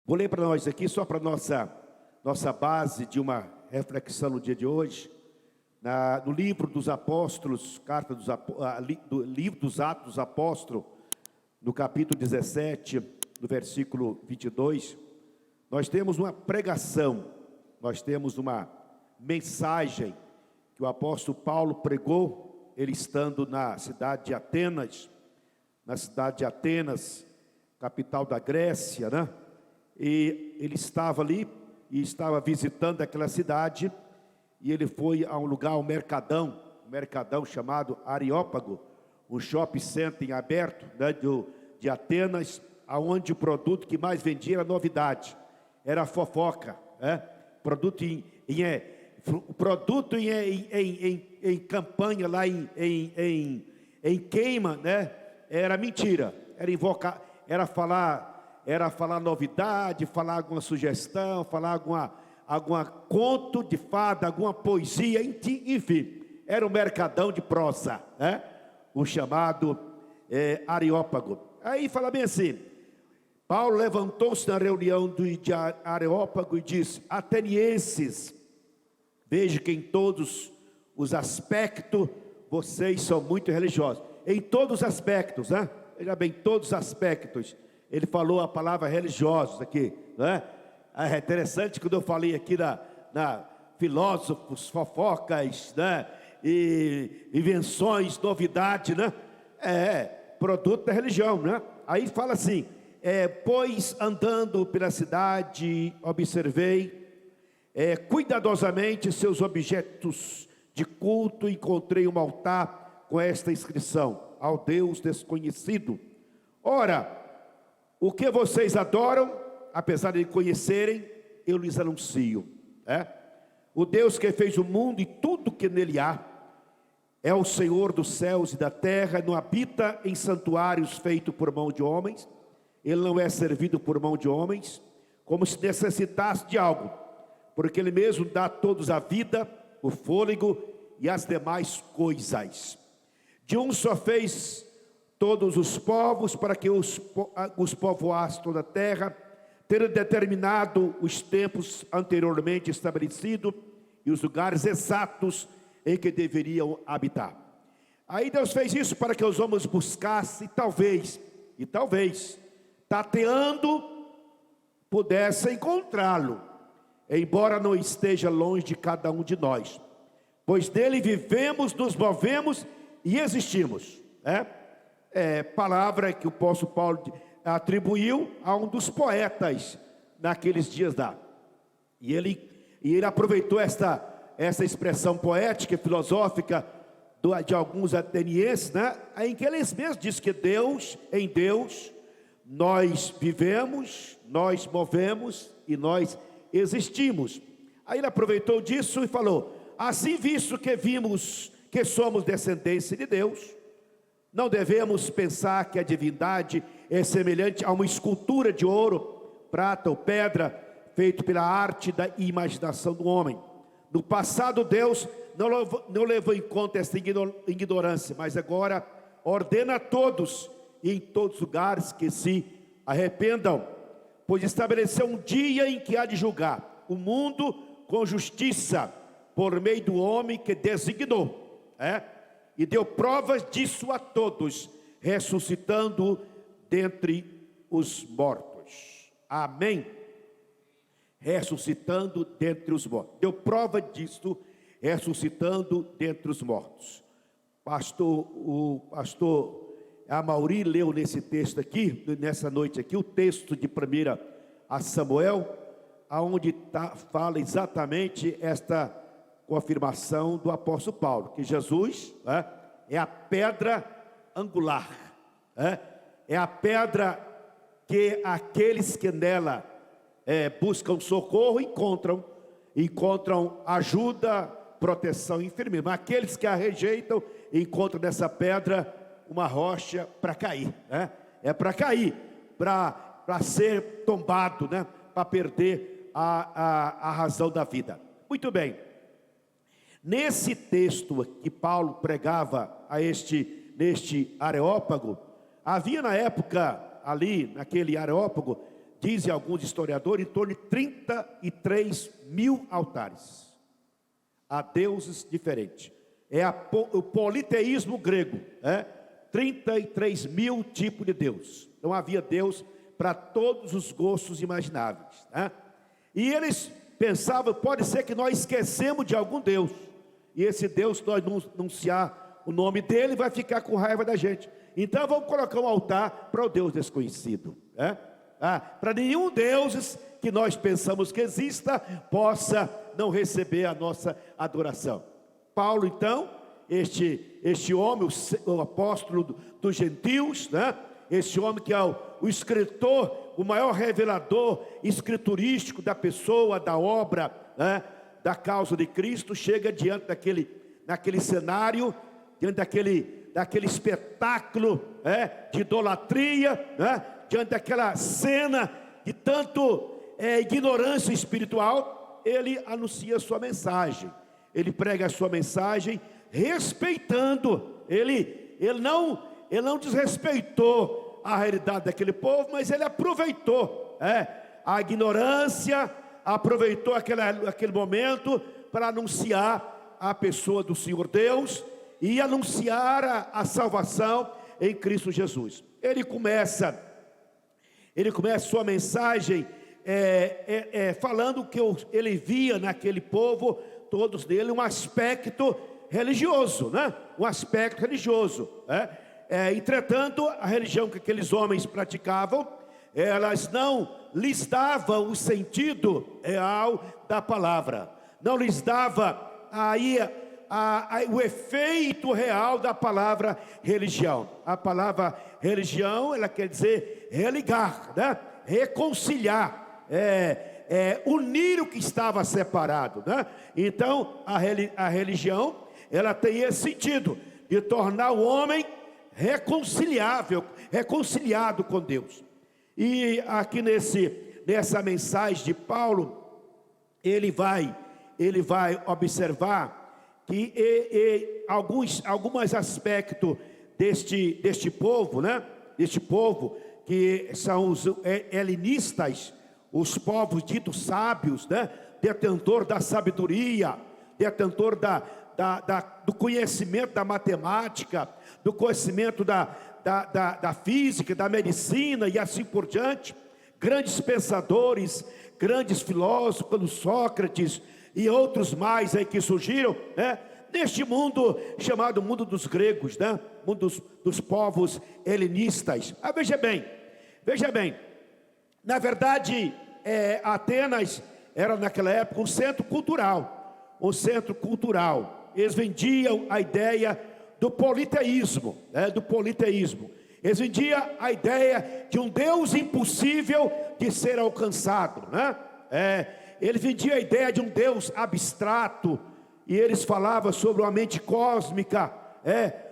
Vou ler para nós aqui, só para nossa base de uma reflexão no dia de hoje, no livro dos Apóstolos, do livro dos Atos dos Apóstolos, no capítulo 17, no versículo 22, nós temos uma pregação, nós temos uma mensagem que o apóstolo Paulo pregou, ele estando na cidade de Atenas, capital da Grécia, né? E ele estava ali e estava visitando aquela cidade, e ele foi a um lugar, um mercadão chamado Areópago, um shopping center aberto, né, de Atenas, aonde o produto que mais vendia era novidade, era fofoca, né? Produto em campanha lá em queima, né? Era mentira, era falar novidade, falar alguma sugestão, falar alguma conto de fada, alguma poesia, enfim, era um mercadão de prosa, né? O chamado Areópago. Aí fala bem assim: Paulo levantou-se na reunião de Areópago e disse: atenienses, vejo que em todos os aspectos vocês são muito religiosos. Em todos os aspectos, né? Veja bem, todos os aspectos. Ele falou a palavra religiosos aqui, né? É interessante quando eu falei aqui na filósofos, fofocas, né? E invenções, novidade, né? Produto da religião, né? Aí fala assim: pois andando pela cidade, observei cuidadosamente seus objetos de culto, encontrei um altar com esta inscrição: ao Deus desconhecido. Ora, o que vocês adoram, apesar de conhecerem, eu lhes anuncio. O Deus que fez o mundo e tudo que nele há, é o Senhor dos céus e da terra, não habita em santuários feitos por mão de homens, ele não é servido por mão de homens, como se necessitasse de algo, porque ele mesmo dá a todos a vida, o fôlego e as demais coisas. De um só fez todos os povos, para que os povoasse toda a terra, tendo determinado os tempos anteriormente estabelecidos e os lugares exatos em que deveriam habitar. Aí Deus fez isso para que os homens buscassem e talvez, tateando, pudessem encontrá-lo, embora não esteja longe de cada um de nós, pois dele vivemos, nos movemos e existimos. Palavra que o apóstolo Paulo atribuiu a um dos poetas naqueles dias lá. E ele aproveitou essa expressão poética e filosófica de alguns atenienses, né? Em que eles mesmos dizem que em Deus, nós vivemos, nós movemos e nós existimos. Aí ele aproveitou disso e falou: assim, visto que vimos que somos descendência de Deus, não devemos pensar que a divindade é semelhante a uma escultura de ouro, prata ou pedra, feito pela arte da imaginação do homem. No passado Deus não levou em conta essa ignorância, mas agora ordena a todos e em todos os lugares que se arrependam, pois estabeleceu um dia em que há de julgar o mundo com justiça, por meio do homem que designou, e deu provas disso a todos, ressuscitando dentre os mortos. Amém? Ressuscitando dentre os mortos. Deu prova disso, ressuscitando dentre os mortos. O pastor Amauri leu nesse texto aqui, nessa noite aqui, o texto de 1 a Samuel, aonde fala exatamente esta confirmação do apóstolo Paulo, que Jesus é a pedra angular, é a pedra que aqueles que nela buscam socorro encontram ajuda, proteção e firmeza. Mas aqueles que a rejeitam encontram nessa pedra uma rocha para cair, para cair, para ser tombado, para perder a razão da vida. Muito bem. Nesse texto que Paulo pregava neste Areópago, havia na época ali, naquele Areópago, dizem alguns historiadores, em torno de 33 mil altares a deuses diferentes. É o politeísmo grego, 33 mil tipos de Deus. Então havia Deus para todos os gostos imagináveis, E eles pensavam, pode ser que nós esquecemos de algum Deus, e esse Deus, se nós não anunciar o nome dele, vai ficar com raiva da gente. Então vamos colocar um altar para o Deus desconhecido, para nenhum Deus que nós pensamos que exista possa não receber a nossa adoração. Paulo, então, este homem, o apóstolo dos gentios, esse homem que é o escritor, o maior revelador escriturístico da pessoa, da obra, da causa de Cristo, chega diante daquele cenário, diante daquele espetáculo de idolatria, diante daquela cena de tanto ignorância espiritual. Ele anuncia a sua mensagem, ele prega a sua mensagem respeitando, ele não desrespeitou a realidade daquele povo, mas ele aproveitou a ignorância, aproveitou aquele momento para anunciar a pessoa do Senhor Deus e anunciar a salvação em Cristo Jesus. Ele começa sua mensagem falando que ele via naquele povo, todos dele, um aspecto religioso, um aspecto religioso. Entretanto, a religião que aqueles homens praticavam, elas não lhes davam o sentido real da palavra, não lhes dava o efeito real da palavra religião. A palavra religião, ela quer dizer religar, reconciliar, unir o que estava separado, Então a religião, ela tem esse sentido de tornar o homem reconciliado com Deus. E aqui nessa mensagem de Paulo, ele vai observar que alguns aspectos deste povo, deste povo que são os helenistas, os povos ditos sábios, detentor da sabedoria, detentor do conhecimento da matemática, do conhecimento da física, da medicina e assim por diante. Grandes pensadores, grandes filósofos, como Sócrates e outros mais aí que surgiram, neste mundo chamado mundo dos gregos, mundo dos povos helenistas. Veja bem, na verdade, Atenas era naquela época um centro cultural, Eles vendiam a ideia do politeísmo, Eles vendiam a ideia de um Deus impossível de ser alcançado, Eles vendiam a ideia de um Deus abstrato, e eles falavam sobre uma mente cósmica,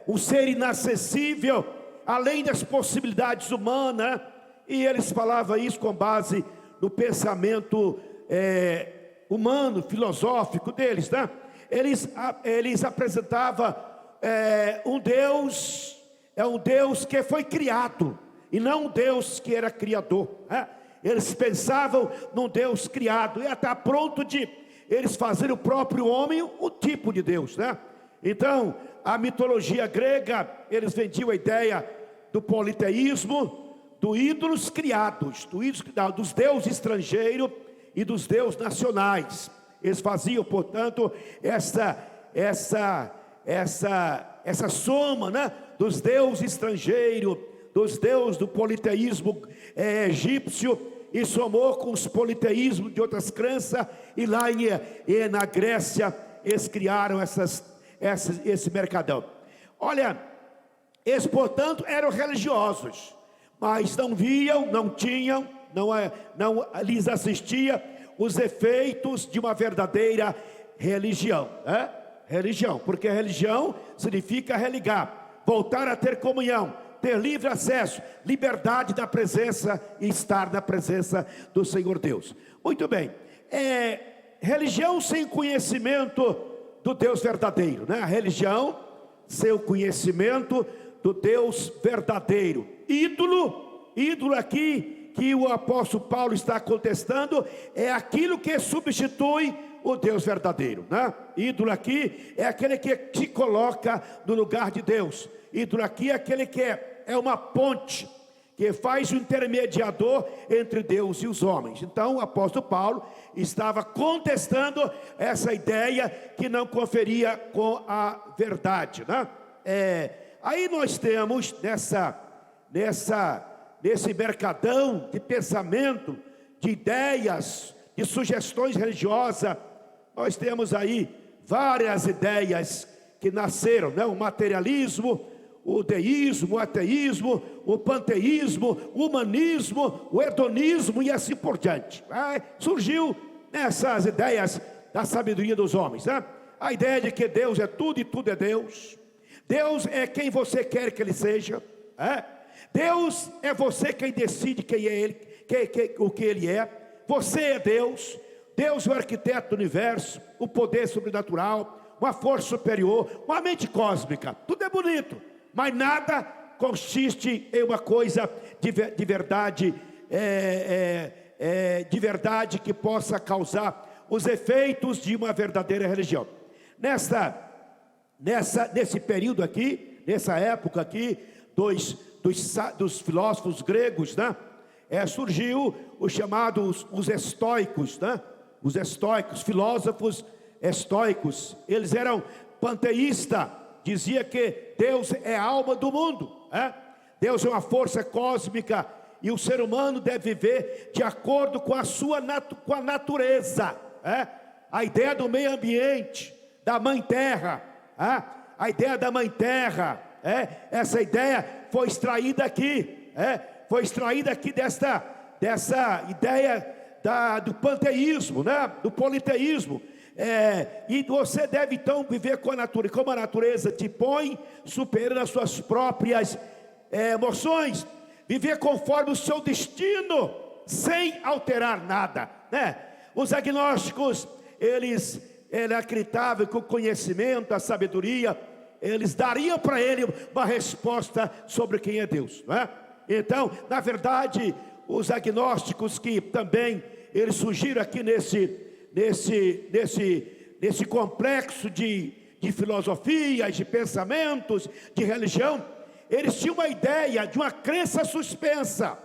um ser inacessível, além das possibilidades humanas, e eles falavam isso com base no pensamento humano, filosófico deles, Eles apresentavam um Deus que foi criado, e não um Deus que era criador, Eles pensavam num Deus criado, e até pronto de eles fazerem o próprio homem um tipo de Deus, Então, a mitologia grega, eles vendiam a ideia do politeísmo, dos ídolos criados, dos deuses estrangeiros e dos deuses nacionais. Eles faziam, portanto, essa soma, dos deuses estrangeiros, dos deuses do politeísmo egípcio, e somou com os politeísmos de outras crenças, e lá na Grécia eles criaram esse mercadão. Olha, eles, portanto, eram religiosos, mas não viam, não tinham, não lhes assistia os efeitos de uma verdadeira religião, religião, porque religião significa religar, voltar a ter comunhão, ter livre acesso, liberdade da presença e estar na presença do Senhor Deus. Muito bem, religião sem conhecimento do Deus verdadeiro, A religião sem o conhecimento do Deus verdadeiro. Ídolo aqui que o apóstolo Paulo está contestando é aquilo que substitui o Deus verdadeiro, né? Ídolo aqui é aquele que te coloca no lugar de Deus. Ídolo aqui é aquele que é uma ponte, que faz o intermediador entre Deus e os homens. Então o apóstolo Paulo estava contestando essa ideia que não conferia com a verdade, né? Aí nós temos nesse mercadão de pensamento, de ideias, de sugestões religiosas, nós temos aí várias ideias que nasceram, né? O materialismo, o deísmo, o ateísmo, o panteísmo, o humanismo, o hedonismo e assim por diante. Surgiu nessas ideias da sabedoria dos homens, né? A ideia de que Deus é tudo e tudo é Deus. Deus é quem você quer que Ele seja. Deus é você quem decide quem é Ele, o que Ele é. Você é Deus. Deus é o arquiteto do universo, o poder sobrenatural, uma força superior, uma mente cósmica. Tudo é bonito, mas nada consiste em uma coisa de verdade, de verdade que possa causar os efeitos de uma verdadeira religião. Nesse período aqui, nessa época aqui, dos filósofos gregos, né? Surgiu os chamados os estoicos, né? Os estoicos, filósofos estoicos. Eles eram panteístas, dizia que Deus é a alma do mundo, Deus é uma força cósmica e o ser humano deve viver de acordo com a sua com a natureza, a ideia do meio ambiente, da mãe terra, a ideia da mãe terra, essa ideia foi extraída aqui, foi extraída aqui dessa ideia do panteísmo, né? Do politeísmo. E você deve então viver com a natureza, como a natureza te põe, superando as suas próprias emoções, viver conforme o seu destino, sem alterar nada, né? Os agnósticos, eles acreditavam que o conhecimento, a sabedoria, eles dariam para ele uma resposta sobre quem é Deus, não é? Então, na verdade, os agnósticos que também eles surgiram aqui nesse complexo de filosofias, de pensamentos, de religião, eles tinham uma ideia de uma crença suspensa.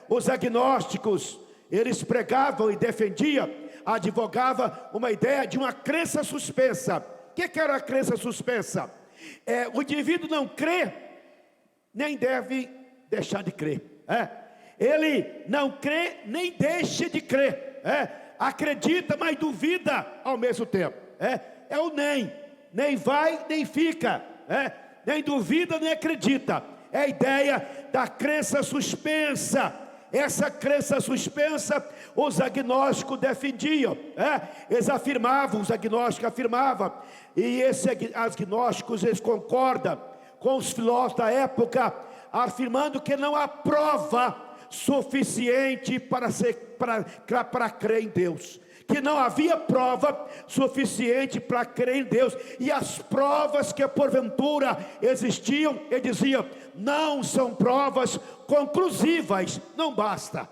Os agnósticos, eles pregavam e defendiam, advogavam uma ideia de uma crença suspensa. O que era a crença suspensa? O indivíduo não crê, nem deve deixar de crer. Ele não crê, nem deixa de crer. Acredita, mas duvida ao mesmo tempo. É o nem vai, nem fica. Nem duvida, nem acredita. É a ideia da crença suspensa. Essa crença suspensa, os agnósticos defendiam. Eles afirmavam, os agnósticos afirmavam. E esses agnósticos, eles concordam com os filósofos da época, afirmando que não há prova suficiente para crer em Deus, que não havia prova suficiente para crer em Deus, e as provas que porventura existiam, ele dizia, não são provas conclusivas, não basta.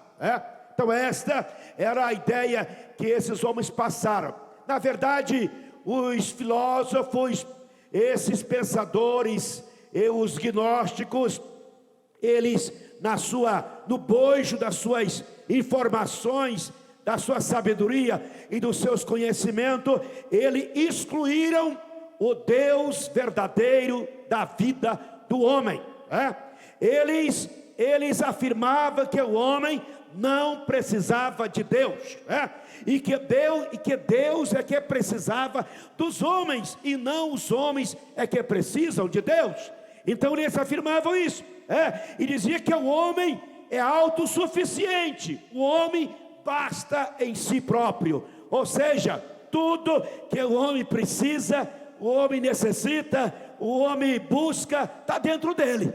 Então esta era a ideia que esses homens passaram. Na verdade, os filósofos, esses pensadores, e os gnósticos, eles no bojo das suas informações, da sua sabedoria e dos seus conhecimentos, eles excluíram o Deus verdadeiro da vida do homem. Eles afirmavam que o homem não precisava de Deus, e que Deus é que precisava dos homens, e não os homens é que precisam de Deus. Então eles afirmavam isso, e dizia que o homem é autossuficiente, o homem basta em si próprio, ou seja, tudo que o homem precisa, o homem necessita, o homem busca, está dentro dele.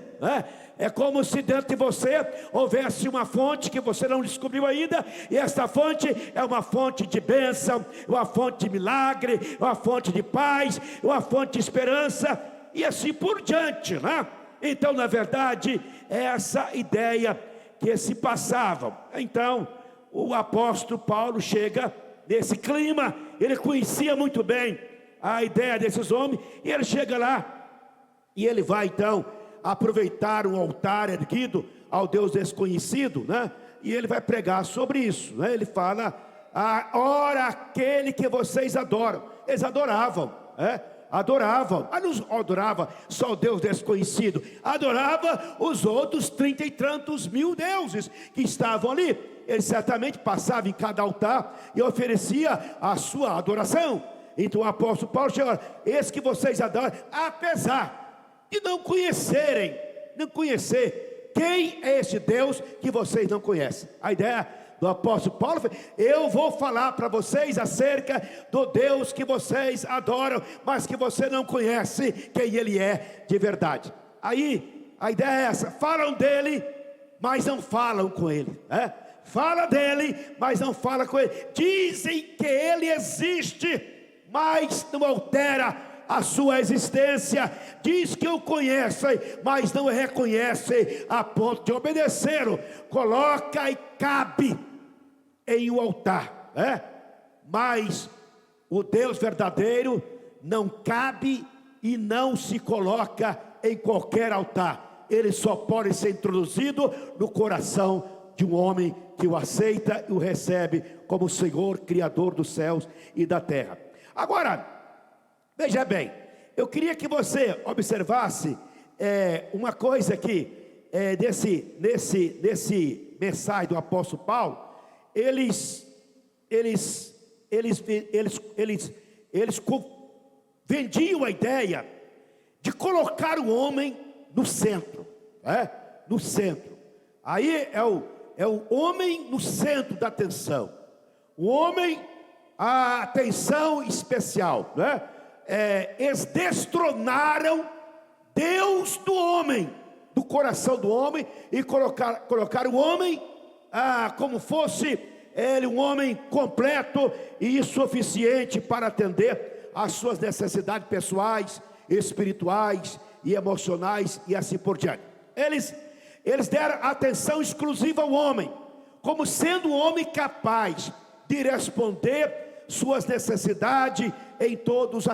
É como se dentro de você houvesse uma fonte que você não descobriu ainda, e essa fonte é uma fonte de bênção, uma fonte de milagre, uma fonte de paz, uma fonte de esperança, e assim por diante, né? Então, na verdade, é essa ideia que se passavam. Então, o apóstolo Paulo chega nesse clima, ele conhecia muito bem a ideia desses homens, e ele chega lá, e ele vai então aproveitar um altar erguido ao Deus desconhecido, né? E ele vai pregar sobre isso, né? Ele fala: ora aquele que vocês adoram. Eles adoravam, adoravam, mas não adorava só o Deus desconhecido, adorava os outros 30 e tantos mil deuses que estavam ali. Ele certamente passava em cada altar e oferecia a sua adoração. Então o apóstolo Paulo chega: esse que vocês adoram, apesar de não conhecer quem é esse Deus que vocês não conhecem. A ideia do apóstolo Paulo foi: eu vou falar para vocês acerca do Deus que vocês adoram, mas que você não conhece quem ele é de verdade. Aí a ideia é essa: falam dele, mas não falam com ele, fala dele, mas não fala com ele. Dizem que ele existe, mas não altera a sua existência. Diz que o conhecem, mas não reconhecem a ponto de obedecê-lo. Coloca e cabe em um altar, mas o Deus verdadeiro não cabe e não se coloca em qualquer altar. Ele só pode ser introduzido no coração de um homem que o aceita e o recebe como Senhor, Criador dos céus e da terra. Agora, veja bem, eu queria que você observasse uma coisa aqui, nesse mensagem do apóstolo Paulo. Eles vendiam a ideia de colocar o homem no centro, no centro. Aí é o homem no centro da atenção, o homem, a atenção especial, eles destronaram Deus do homem, do coração do homem, e colocar o homem como fosse ele um homem completo e suficiente para atender às suas necessidades pessoais, espirituais e emocionais, e assim por diante. Eles deram atenção exclusiva ao homem, como sendo o homem capaz de responder suas necessidades em todos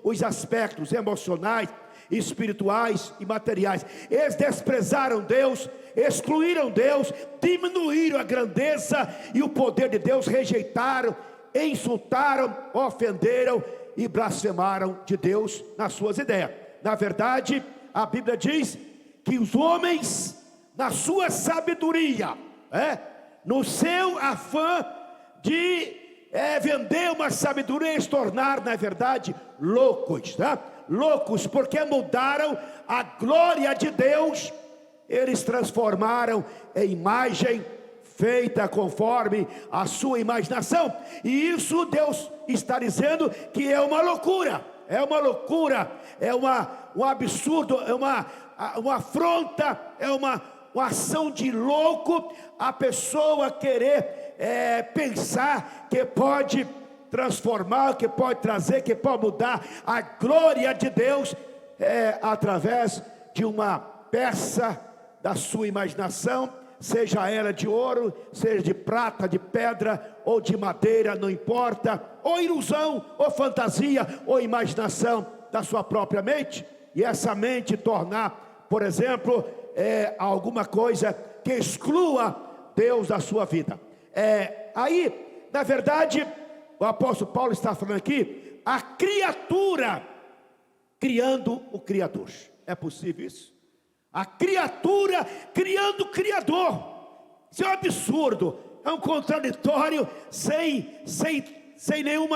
os aspectos emocionais, espirituais e materiais. Eles desprezaram Deus, excluíram Deus, diminuíram a grandeza e o poder de Deus, rejeitaram, insultaram, ofenderam e blasfemaram de Deus nas suas ideias. Na verdade, a Bíblia diz que os homens, na sua sabedoria, no seu afã de vender uma sabedoria, e se tornar, na verdade, loucos, loucos, porque mudaram a glória de Deus. Eles transformaram em imagem feita conforme a sua imaginação, e isso Deus está dizendo que é uma loucura, é um absurdo, é uma afronta, é uma ação de louco, a pessoa querer pensar que pode transformar, que pode trazer, que pode mudar a glória de Deus através de uma peça da sua imaginação, seja ela de ouro, seja de prata, de pedra ou de madeira, não importa, ou ilusão, ou fantasia, ou imaginação da sua própria mente, e essa mente tornar, por exemplo, alguma coisa que exclua Deus da sua vida. Aí, na verdade, o apóstolo Paulo está falando aqui, a criatura criando o Criador. É possível isso? A criatura criando o Criador. Isso é um absurdo, é um contraditório sem nenhum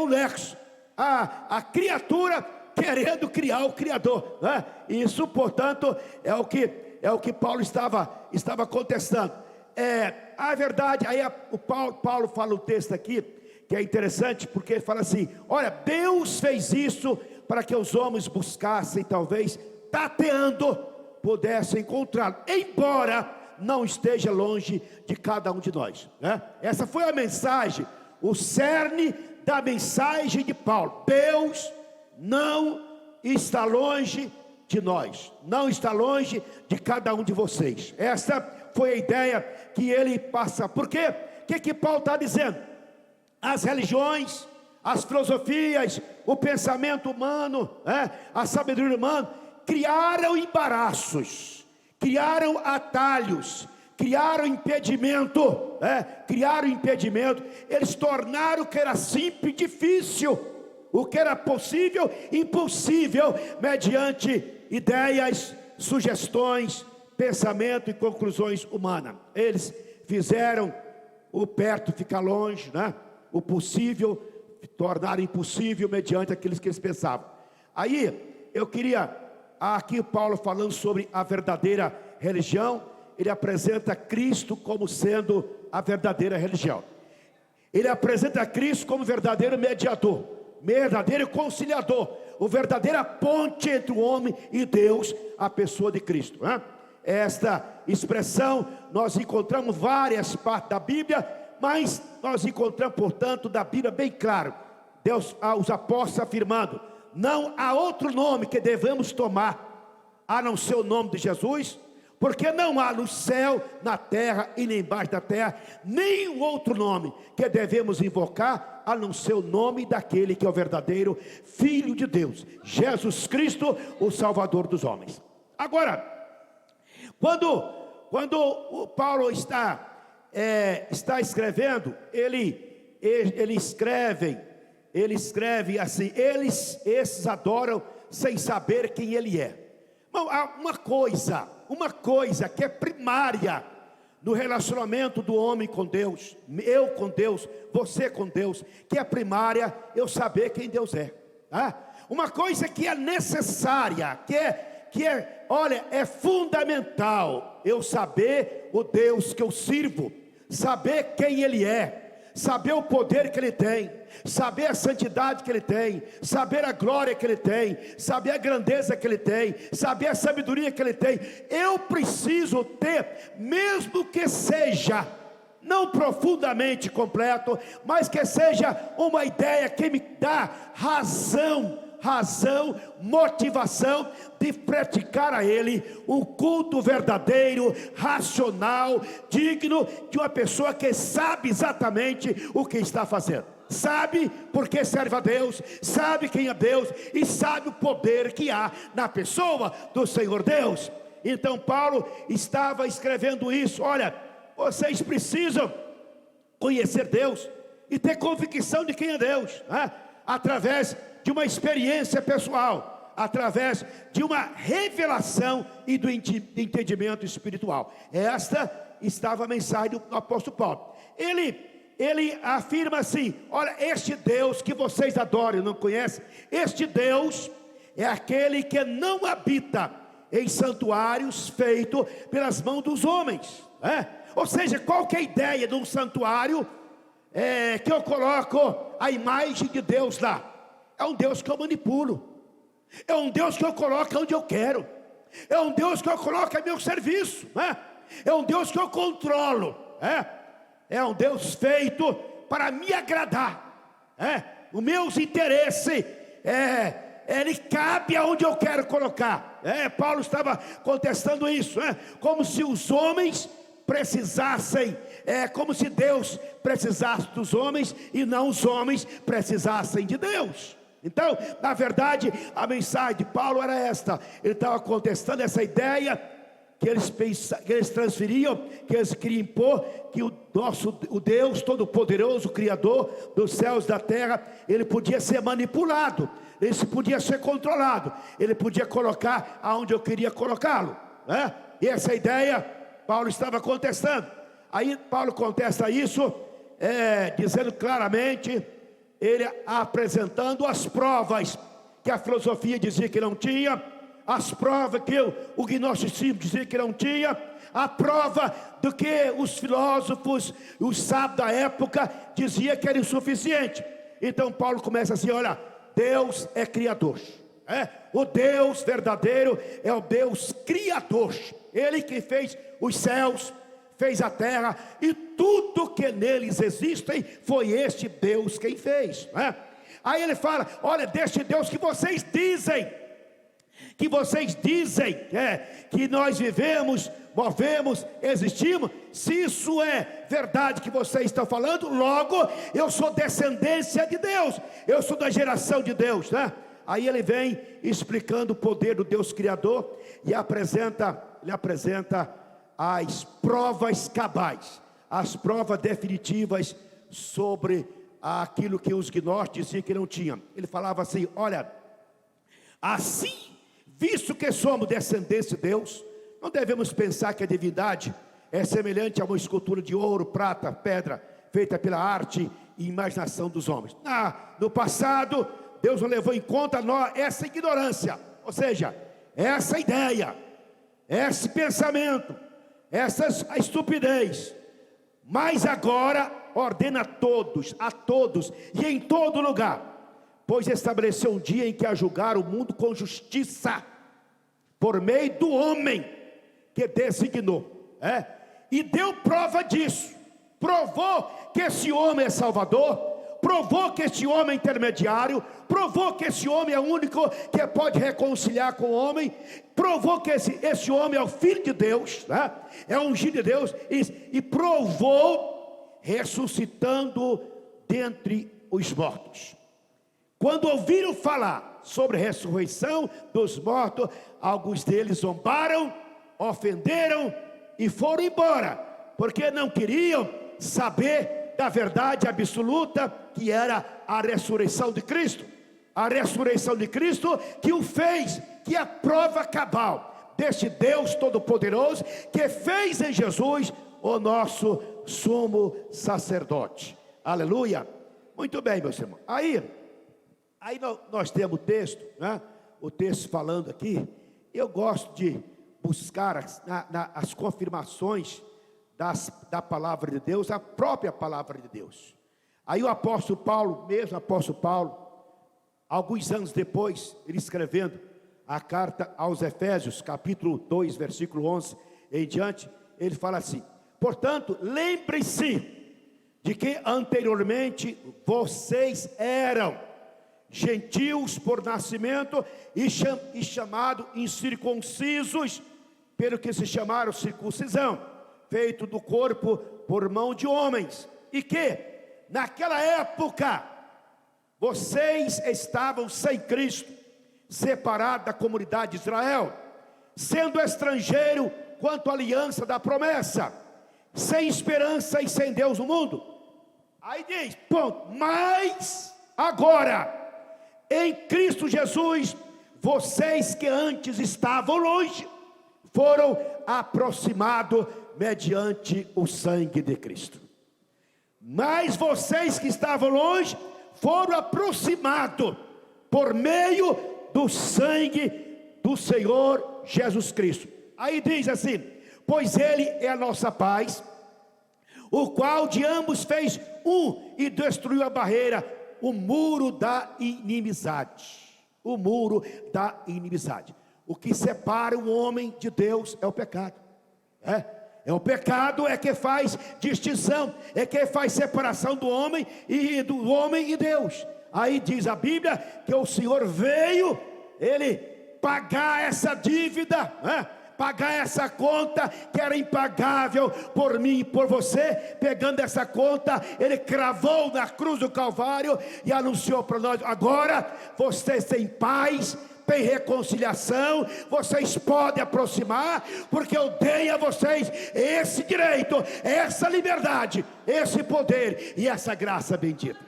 nexo. A criatura querendo criar o Criador, Isso, portanto, é o que Paulo estava contestando. A verdade, aí o Paulo fala um texto aqui que é interessante, porque ele fala assim: olha, Deus fez isso para que os homens buscassem, talvez tateando, pudessem encontrá-lo, embora não esteja longe de cada um de nós, Essa foi a mensagem, o cerne da mensagem de Paulo. Deus não está longe de nós, não está longe de cada um de vocês. Essa foi a ideia que ele passa. Por quê? O que Paulo está dizendo? As religiões, as filosofias, o pensamento humano, a sabedoria humana, criaram embaraços, criaram atalhos, criaram impedimento, eles tornaram o que era simples difícil, o que era possível impossível, mediante ideias, sugestões, pensamento e conclusões humanas. Eles fizeram o perto ficar longe, o possível tornar impossível mediante aqueles que eles pensavam. Aí eu queria, aqui Paulo falando sobre a verdadeira religião, ele apresenta Cristo como sendo a verdadeira religião. Ele apresenta Cristo como verdadeiro mediador, verdadeiro conciliador, o verdadeira ponte entre o homem e Deus, a pessoa de Cristo. Esta expressão nós encontramos várias partes da Bíblia, mas nós encontramos, portanto, da Bíblia bem claro, Deus, os apóstolos afirmando: não há outro nome que devemos tomar a não ser o nome de Jesus, porque não há no céu, na terra e nem embaixo da terra nenhum outro nome que devemos invocar a não ser o nome daquele que é o verdadeiro Filho de Deus, Jesus Cristo, o Salvador dos homens. Agora, quando o Paulo está escrevendo, ele escreve assim: esses adoram sem saber quem ele é. Bom, há uma coisa que é primária no relacionamento do homem com Deus, eu com Deus, você com Deus, que é primária, eu saber quem Deus é. Uma coisa que é necessária, é fundamental, eu saber o Deus que eu sirvo, saber quem Ele é, saber o poder que Ele tem, saber a santidade que Ele tem, saber a glória que Ele tem, saber a grandeza que Ele tem, saber a sabedoria que Ele tem. Eu preciso ter, mesmo que seja não profundamente completo, mas que seja uma ideia que me dá razão, motivação de praticar a Ele um culto verdadeiro, racional, digno de uma pessoa que sabe exatamente o que está fazendo, sabe porque serve a Deus, sabe quem é Deus e sabe o poder que há na pessoa do Senhor Deus. Então Paulo estava escrevendo isso: olha, vocês precisam conhecer Deus e ter convicção de quem é Deus, através de uma experiência pessoal, através de uma revelação e do entendimento espiritual. Esta estava a mensagem do apóstolo Paulo. Ele afirma assim: olha, este Deus que vocês adoram e não conhecem, este Deus é aquele que não habita em santuários feitos pelas mãos dos homens. Ou seja, qual que é a ideia de um santuário que eu coloco a imagem de Deus lá? É um Deus que eu manipulo, é um Deus que eu coloco onde eu quero, é um Deus que eu coloco a meu serviço, é um Deus que eu controlo, é um Deus feito para me agradar, os meus interesses, ele cabe aonde eu quero colocar. Paulo estava contestando isso, como se os homens precisassem, como se Deus precisasse dos homens e não os homens precisassem de Deus. Então, na verdade, a mensagem de Paulo era esta: ele estava contestando essa ideia que eles transferiam, que eles queriam impor, que o Deus Todo-Poderoso, Criador dos céus e da terra, ele podia ser manipulado, ele podia ser controlado, ele podia colocar aonde eu queria colocá-lo, E essa ideia Paulo estava contestando. Aí Paulo contesta isso, dizendo claramente, ele apresentando as provas que a filosofia dizia que não tinha, as provas que o gnosticismo dizia que não tinha, a prova do que os filósofos, os sábios da época diziam que era insuficiente. Então Paulo começa assim: olha, Deus é criador, o Deus verdadeiro é o Deus criador, Ele que fez os céus, fez a terra e tudo que neles existem, foi este Deus quem fez, Aí ele fala: olha, deste Deus que vocês dizem que vocês dizem que nós vivemos, movemos, existimos, se isso é verdade que vocês estão falando, logo eu sou descendência de Deus, eu sou da geração de Deus, né? Aí ele vem explicando o poder do Deus Criador e ele apresenta as provas cabais, as provas definitivas sobre aquilo que os gnósticos diziam que não tinham. Ele falava assim: olha, assim, visto que somos descendentes de Deus, não devemos pensar que a divindade é semelhante a uma escultura de ouro, prata, pedra, feita pela arte e imaginação dos homens. No passado, Deus não levou em conta essa ignorância, ou seja, essa ideia, esse pensamento, essa estupidez. Mas agora ordena a todos e em todo lugar, pois estabeleceu um dia em que a julgar o mundo com justiça, por meio do homem que designou, e deu prova disso, provou que esse homem é Salvador, provou que esse homem é intermediário, provou que esse homem é o único que pode reconciliar com o homem, provou que esse homem é o Filho de Deus, é o ungido de Deus, e provou ressuscitando dentre os mortos. Quando ouviram falar sobre a ressurreição dos mortos, alguns deles zombaram, ofenderam e foram embora, porque não queriam saber da verdade absoluta, que era a ressurreição de Cristo. A ressurreição de Cristo que o fez, que é a prova cabal deste Deus Todo-Poderoso, que fez em Jesus o nosso sumo sacerdote. Aleluia. Muito bem, meus irmãos. Aí nós temos o texto, o texto falando aqui. Eu gosto de buscar as confirmações da palavra de Deus, a própria palavra de Deus. Aí o apóstolo Paulo, alguns anos depois, ele escrevendo a carta aos Efésios, capítulo 2, versículo 11 em diante, ele fala assim: portanto, lembrem-se de que anteriormente vocês eram gentios por nascimento e chamados incircuncisos, pelo que se chamaram circuncisão, feito do corpo por mão de homens, e que naquela época vocês estavam sem Cristo, separados da comunidade de Israel, sendo estrangeiro quanto à aliança da promessa, sem esperança e sem Deus no mundo. Aí diz, ponto, mas agora em Cristo Jesus, vocês que antes estavam longe, foram aproximados mediante o sangue de Cristo. Mas vocês que estavam longe, foram aproximados por meio do sangue do Senhor Jesus Cristo. Aí diz assim: pois Ele é a nossa paz, o qual de ambos fez um e destruiu a barreira, o muro da inimizade. O muro da inimizade. O que separa o homem de Deus é o pecado. O pecado é que faz distinção, é que faz separação do homem e Deus. Aí diz a Bíblia que o Senhor veio, Ele pagar essa dívida, pagar essa conta que era impagável por mim e por você. Pegando essa conta, Ele cravou na cruz do Calvário e anunciou para nós: agora vocês têm paz, tem reconciliação, vocês podem aproximar, porque eu dei a vocês esse direito, essa liberdade, esse poder e essa graça bendita.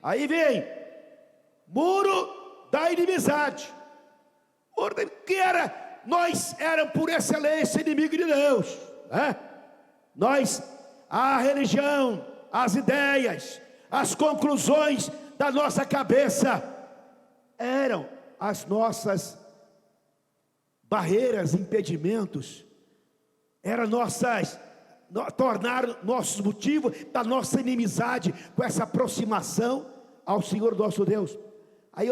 Aí vem muro da inimizade, que nós éramos por excelência inimigo de Deus, a religião, as ideias, as conclusões da nossa cabeça eram as nossas barreiras, impedimentos, tornaram nossos motivos da nossa inimizade com essa aproximação ao Senhor nosso Deus. Aí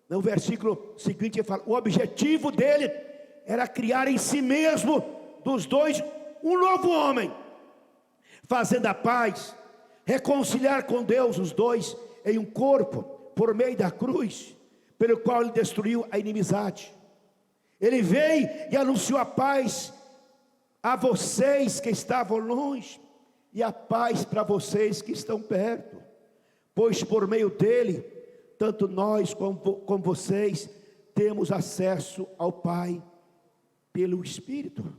no versículo seguinte ele fala: o objetivo dele era criar em si mesmo dos dois um novo homem, fazendo a paz, reconciliar com Deus os dois em um corpo por meio da cruz, pelo qual ele destruiu a inimizade. Ele veio e anunciou a paz a vocês que estavam longe, e a paz para vocês que estão perto, pois por meio dele, tanto nós como vocês, temos acesso ao Pai pelo Espírito.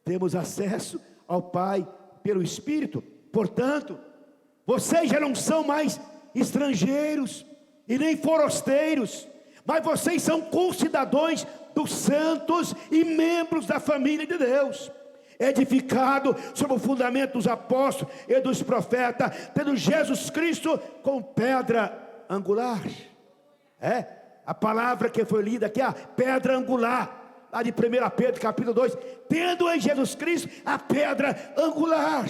Temos acesso ao Pai pelo Espírito. Portanto, vocês já não são mais estrangeiros e nem forasteiros, mas vocês são concidadãos dos santos e membros da família de Deus, edificado sobre o fundamento dos apóstolos e dos profetas, tendo Jesus Cristo como pedra angular. A palavra que foi lida aqui, a pedra angular, lá de 1 Pedro capítulo 2, tendo em Jesus Cristo a pedra angular,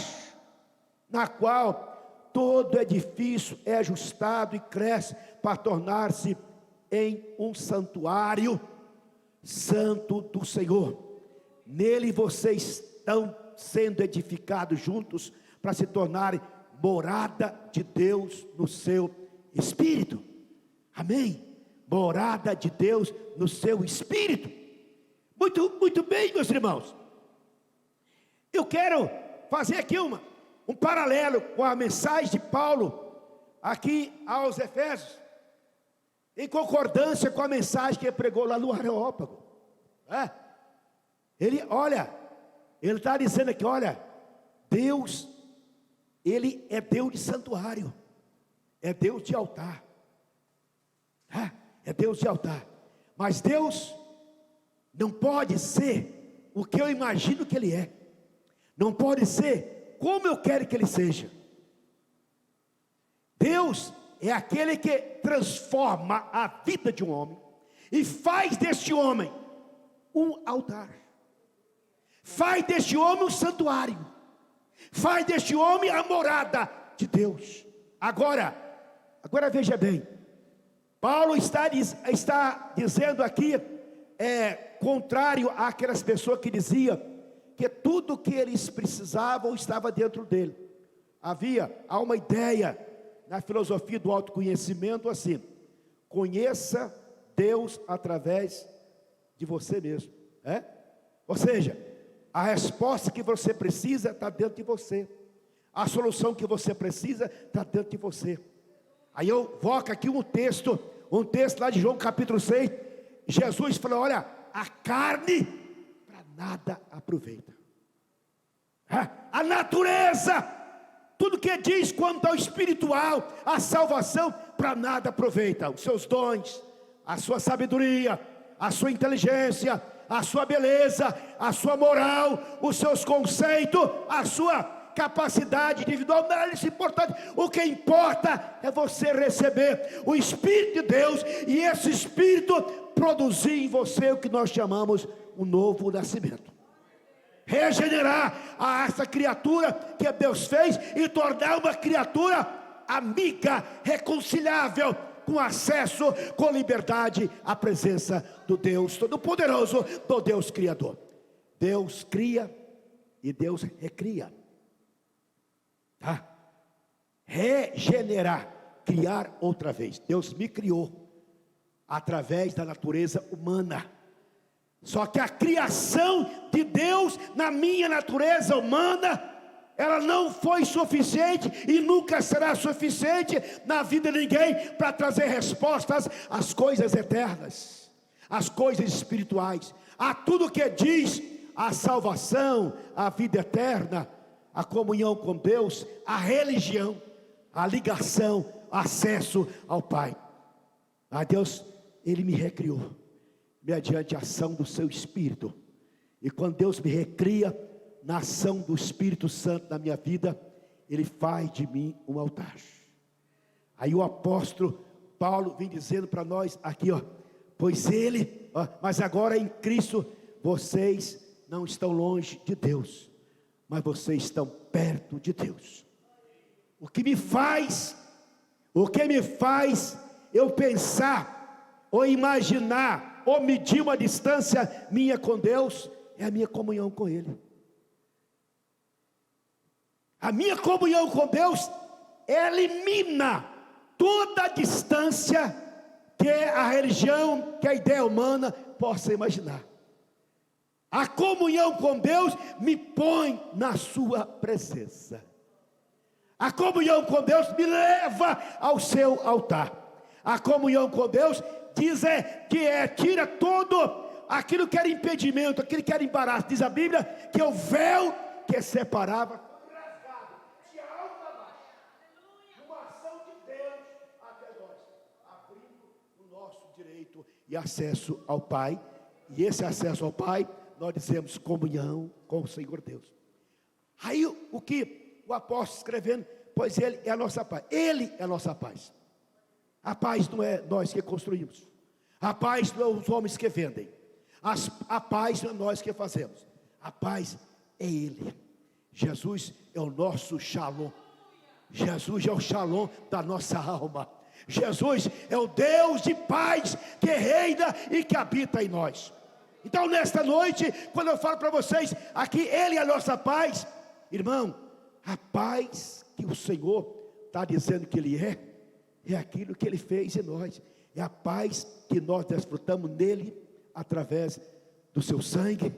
na qual todo edifício é ajustado e cresce para tornar-se em um santuário santo do Senhor. Nele vocês estão sendo edificados juntos para se tornarem morada de Deus no seu Espírito. Amém? Morada de Deus no seu Espírito. Muito bem, meus irmãos. Eu quero fazer aqui um paralelo com a mensagem de Paulo aqui aos Efésios, em concordância com a mensagem que ele pregou lá no Areópago. Ele está dizendo aqui, olha, Deus, Ele é Deus de santuário, é Deus de altar, é Deus de altar, mas Deus não pode ser o que eu imagino que Ele é, não pode ser como eu quero que Ele seja. Deus é aquele que transforma a vida de um homem e faz deste homem um altar, faz deste homem um santuário, faz deste homem a morada de Deus. Agora veja bem, Paulo está dizendo aqui, contrário àquelas pessoas que diziam que tudo que eles precisavam estava dentro dele. Há uma ideia na filosofia do autoconhecimento assim: conheça Deus através de você mesmo. Ou seja, a resposta que você precisa está dentro de você, a solução que você precisa está dentro de você. Aí eu voco aqui um texto lá de João capítulo 6. Jesus falou: olha, a carne para nada aproveita. A natureza, tudo que diz quanto ao espiritual, a salvação, para nada aproveita. Os seus dons, a sua sabedoria, a sua inteligência, a sua beleza, a sua moral, os seus conceitos, a sua capacidade individual, não é isso importante. O que importa é você receber o Espírito de Deus, e esse Espírito produzir em você o que nós chamamos um novo nascimento. Regenerar a essa criatura que Deus fez e tornar uma criatura amiga, reconciliável, com acesso, com liberdade à presença do Deus Todo-Poderoso, do Deus Criador. Deus cria e Deus recria. Regenerar, criar outra vez. Deus me criou através da natureza humana. Só que a criação de Deus na minha natureza humana, ela não foi suficiente e nunca será suficiente na vida de ninguém para trazer respostas às coisas eternas, às coisas espirituais, a tudo que diz a salvação, a vida eterna, a comunhão com Deus, a religião, a ligação, acesso ao Pai. A Deus, Ele me recriou mediante a ação do seu Espírito. E quando Deus me recria na ação do Espírito Santo na minha vida, Ele faz de mim um altar. Aí o apóstolo Paulo vem dizendo para nós aqui, pois Ele, mas agora em Cristo, vocês não estão longe de Deus, mas vocês estão perto de Deus. O que me faz eu pensar, ou imaginar, ou medir uma distância minha com Deus, é a minha comunhão com Ele. A minha comunhão com Deus elimina toda a distância que a religião, que a ideia humana possa imaginar. A comunhão com Deus me põe na sua presença. A comunhão com Deus me leva ao seu altar. A comunhão com Deus tira todo aquilo que era impedimento, aquilo que era embaraço. Diz a Bíblia que o véu que separava foi rasgado de alto a baixo. Uma ação de Deus até nós, abrindo o nosso direito e acesso ao Pai. E esse acesso ao Pai, nós dizemos comunhão com o Senhor Deus. Aí o que o apóstolo escrevendo, pois Ele é a nossa paz. Ele é a nossa paz. A paz não é nós que construímos. A paz não é os homens que vendem. A paz não é nós que fazemos. A paz é Ele. Jesus é o nosso shalom. Jesus é o shalom da nossa alma. Jesus é o Deus de paz que reina e que habita em nós. Então nesta noite, quando eu falo para vocês aqui, Ele é a nossa paz, irmão, a paz que o Senhor está dizendo que Ele é aquilo que Ele fez em nós, é a paz que nós desfrutamos nele, através do seu sangue,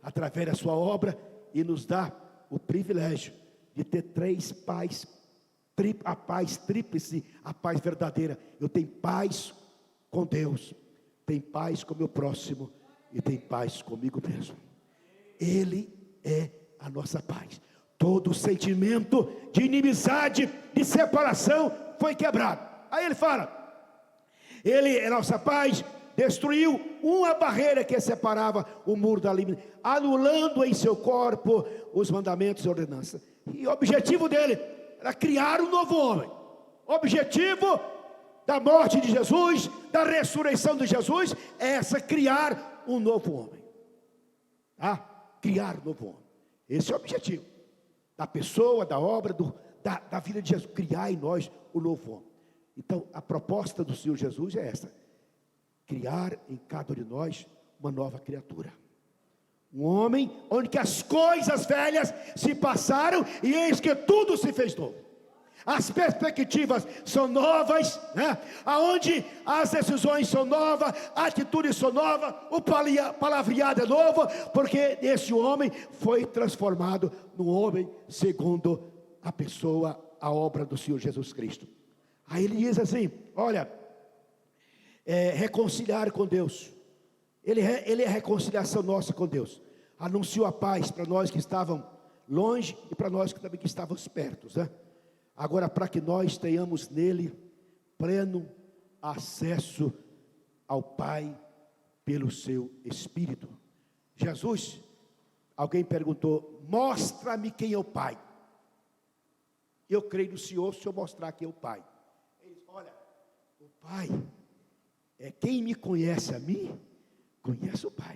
através da sua obra, e nos dá o privilégio de ter três paz, a paz tríplice, a paz verdadeira. Eu tenho paz com Deus, tenho paz com o meu próximo, e tem paz comigo mesmo. Ele é a nossa paz. Todo sentimento de inimizade, de separação foi quebrado. Aí ele fala, Ele é a nossa paz, destruiu uma barreira que separava o muro da livre, anulando em seu corpo os mandamentos e ordenanças. E o objetivo dele era criar um novo homem. O objetivo da morte de Jesus, da ressurreição de Jesus, é criar um novo homem, criar um novo homem. Esse é o objetivo da pessoa, da obra, da vida de Jesus, criar em nós o novo homem. Então a proposta do Senhor Jesus é essa: criar em cada um de nós uma nova criatura, um homem onde que as coisas velhas se passaram e eis que tudo se fez novo. As perspectivas são novas, aonde as decisões são novas, a atitude são novas, o palavreado é novo, porque esse homem foi transformado num homem segundo a pessoa, a obra do Senhor Jesus Cristo. Aí ele diz assim, olha, reconciliar com Deus, ele é a reconciliação nossa com Deus, anunciou a paz para nós que estavam longe e para nós que também que estávamos perto, Agora, para que nós tenhamos nele pleno acesso ao Pai pelo seu Espírito. Jesus, alguém perguntou, mostra-me quem é o Pai. Eu creio no Senhor, se eu mostrar quem é o Pai. Ele diz, olha, o Pai é quem me conhece a mim, conhece o Pai.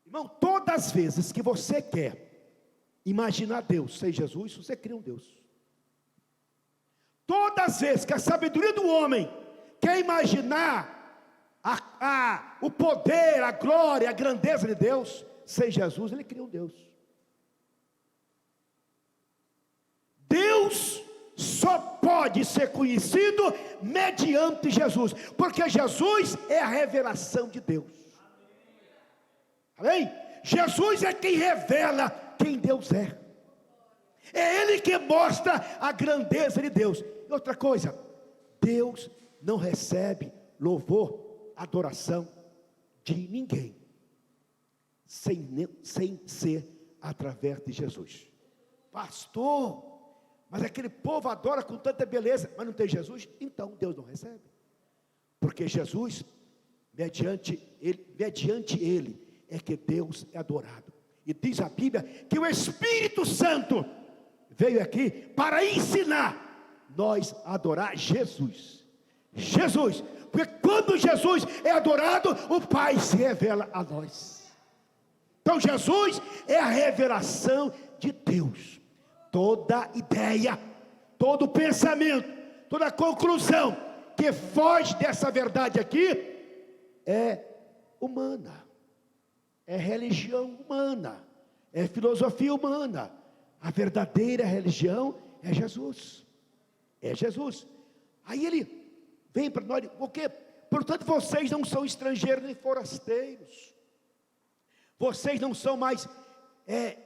Irmão, todas as vezes que você quer imaginar Deus sem Jesus, você cria um Deus. Todas as vezes que a sabedoria do homem quer imaginar o poder, a glória, a grandeza de Deus, sem Jesus, ele cria um Deus. Deus só pode ser conhecido mediante Jesus, porque Jesus é a revelação de Deus. Amém? Jesus é quem revela quem Deus é. É Ele que mostra a grandeza de Deus. E outra coisa, Deus não recebe louvor, adoração de ninguém sem ser através de Jesus. Pastor, mas aquele povo adora com tanta beleza, mas não tem Jesus, então Deus não recebe. Porque Jesus, mediante Ele é que Deus é adorado. E diz a Bíblia que o Espírito Santo veio aqui para ensinar nós a adorar Jesus. Jesus, porque quando Jesus é adorado, o Pai se revela a nós. Então Jesus é a revelação de Deus. Toda ideia, todo pensamento, toda conclusão que foge dessa verdade aqui é humana. É religião humana, é filosofia humana. A verdadeira religião é Jesus. É Jesus. Aí ele Vem para nós, porque, portanto, vocês não são estrangeiros nem forasteiros. Vocês não são mais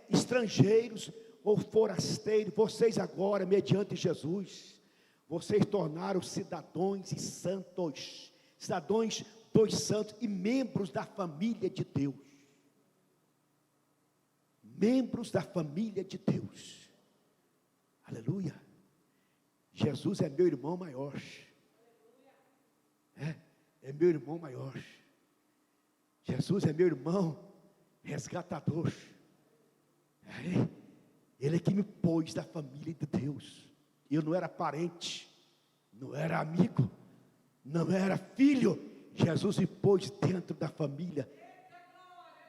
estrangeiros ou forasteiros. Vocês agora, mediante Jesus, vocês tornaram cidadãos e santos, cidadãos dos santos e membros da família de Deus. Membros da família de Deus. Aleluia. Jesus é meu irmão maior. É meu irmão maior. Jesus é meu irmão resgatador. Ele é que me pôs da família de Deus. Eu não era parente, não era amigo, não era filho. Jesus me pôs dentro da família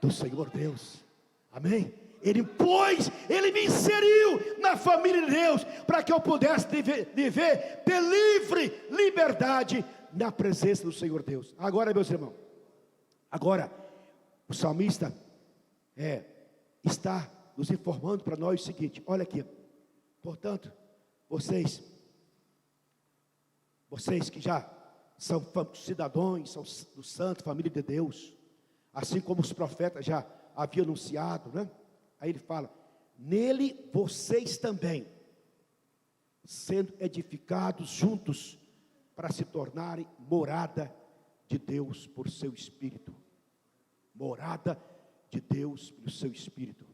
do Senhor Deus. Amém? Ele me inseriu na família de Deus, para que eu pudesse viver de livre liberdade na presença do Senhor Deus. Agora, meus irmãos, o salmista está nos informando para nós o seguinte: olha aqui, portanto, vocês que já são cidadãos, são do santo, família de Deus, assim como os profetas já haviam anunciado, né? Aí ele fala: nele vocês também, sendo edificados juntos, para se tornarem morada de Deus por seu Espírito. Morada de Deus pelo seu Espírito.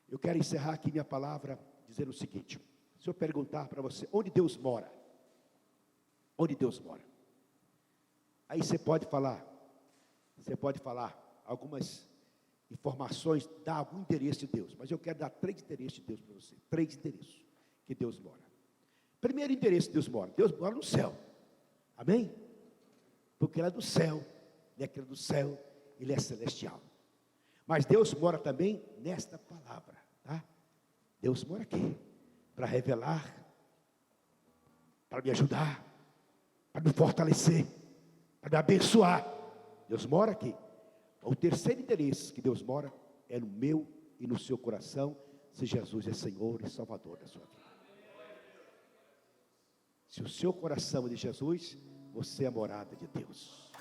Eu quero encerrar aqui minha palavra dizendo o seguinte: se eu perguntar para você, onde Deus mora? Onde Deus mora? Aí você pode falar algumas informações, dar algum endereço de Deus, mas eu quero dar 3 endereços de Deus para você. 3 endereços que Deus mora. Primeiro endereço que Deus mora no céu. Amém? Porque Ele é do céu, Ele é aquele do céu, Ele é celestial. Mas Deus mora também nesta palavra, tá? Deus mora aqui, para revelar, para me ajudar, para me fortalecer, para me abençoar. Deus mora aqui. O terceiro endereço que Deus mora é no meu e no seu coração, se Jesus é Senhor e Salvador da sua vida. Se o seu coração é de Jesus, você é a morada de Deus.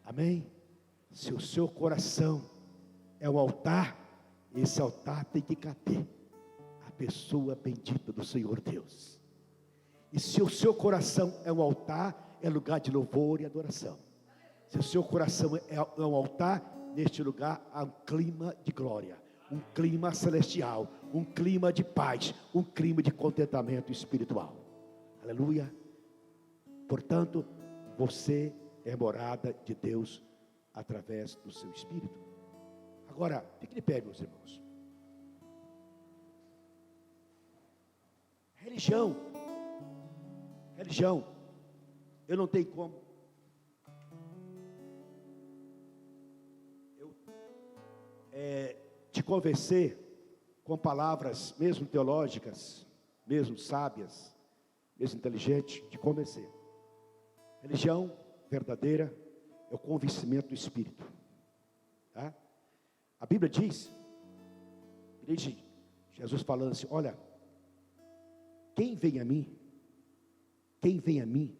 Amém? Se o seu coração é um altar, esse altar tem que caber a pessoa bendita do Senhor Deus. E se o seu coração é um altar, é lugar de louvor e adoração. Se o seu coração é um altar, neste lugar há um clima de glória, um clima celestial, um clima de paz, um clima de contentamento espiritual. Aleluia. Portanto, você é morada de Deus através do seu Espírito. Agora, fique de pé, meus irmãos. Religião, eu não tenho como te convencer com palavras, mesmo teológicas, mesmo sábias, mesmo inteligentes, te convencer. Religião verdadeira é o convencimento do Espírito, tá? A Bíblia diz, Jesus falando assim: olha, quem vem a mim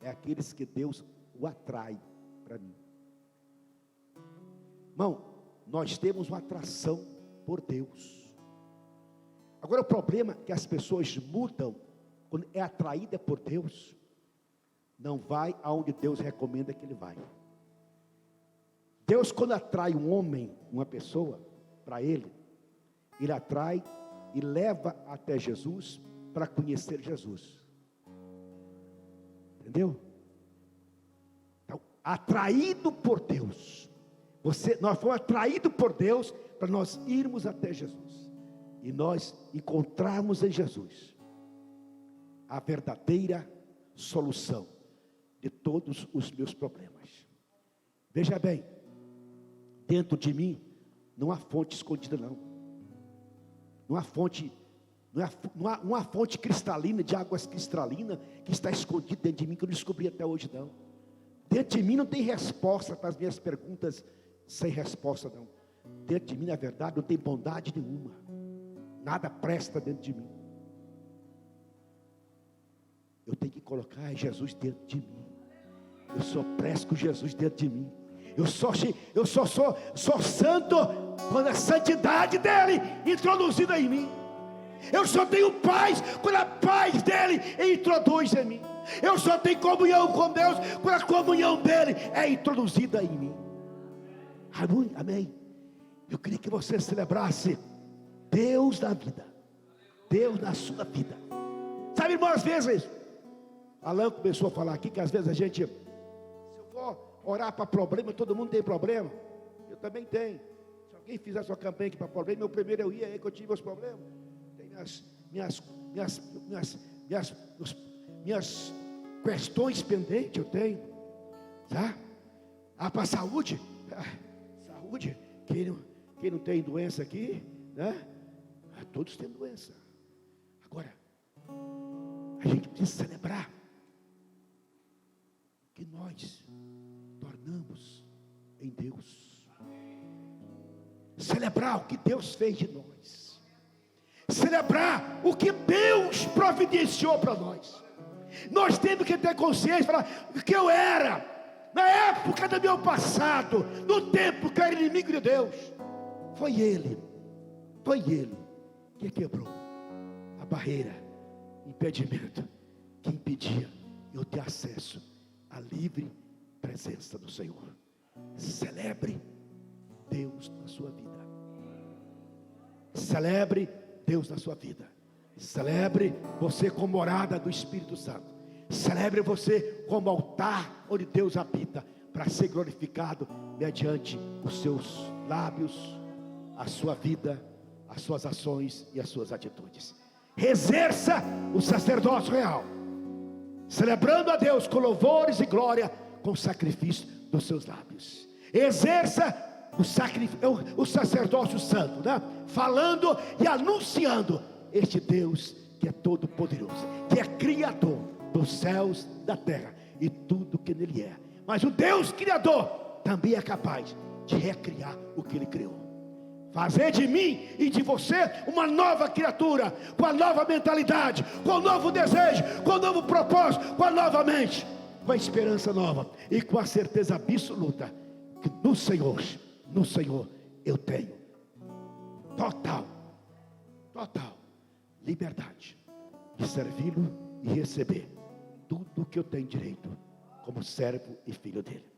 é aqueles que Deus o atrai para mim. Irmão, nós temos uma atração por Deus. Agora o problema é que as pessoas mudam quando é atraída por Deus, não vai aonde Deus recomenda que ele vai. Deus, quando atrai um homem, uma pessoa, para Ele atrai e leva até Jesus para conhecer Jesus. Entendeu? Então, atraído por Deus. Nós fomos atraídos por Deus para nós irmos até Jesus. E nós encontrarmos em Jesus a verdadeira solução de todos os meus problemas. Veja bem, dentro de mim não há fonte escondida não. Não há fonte cristalina, de águas cristalinas, que está escondida dentro de mim, que eu não descobri até hoje não. Dentro de mim não tem resposta para as minhas perguntas sem resposta não. Dentro de mim, na verdade, não tem bondade nenhuma. Nada presta dentro de mim. eu tenho que colocar Jesus dentro de mim. Eu só presto com Jesus dentro de mim. Eu só sou santo quando a santidade dele introduzida em mim. Eu só tenho paz quando a paz dele introduz em mim. Eu só tenho comunhão com Deus quando a comunhão dele é introduzida em mim. Amém. Eu queria que você celebrasse Deus na vida, Deus na sua vida. Sabe, irmão, às vezes Alan começou a falar aqui que às vezes a gente, se eu for orar para problema, todo mundo tem problema. Eu também tenho. Se alguém fizer sua campanha aqui para problema, meu primeiro eu ia, aí que eu tive os problemas. Tem minhas questões pendentes, eu tenho, tá? Para a saúde, saúde, quem não tem doença aqui, né? Todos têm doença. Agora, a gente precisa celebrar que nós tornamos em Deus. Celebrar o que Deus fez de nós. Celebrar o que Deus providenciou para nós. Nós temos que ter consciência, falar que eu era, na época do meu passado, no tempo que eu era inimigo de Deus. Foi Ele que quebrou a barreira, impedimento que impedia eu ter acesso à livre presença do Senhor. Celebre Deus na sua vida. Celebre Deus na sua vida. Celebre você como morada do Espírito Santo. Celebre você como altar onde Deus habita, para ser glorificado mediante os seus lábios, a sua vida, as suas ações e as suas atitudes. Exerça o sacerdócio real, celebrando a Deus com louvores e glória, com o sacrifício dos seus lábios. Exerça o sacerdócio santo, né? Falando e anunciando este Deus que é todo poderoso, que é criador dos céus, da terra e tudo que nele é. Mas o Deus criador também é capaz de recriar o que ele criou. Fazer de mim e de você uma nova criatura, com a nova mentalidade, com o novo desejo, com o novo propósito, com a nova mente, com a esperança nova e com a certeza absoluta que no Senhor eu tenho total liberdade de servi-lo e receber tudo o que eu tenho direito como servo e filho dele.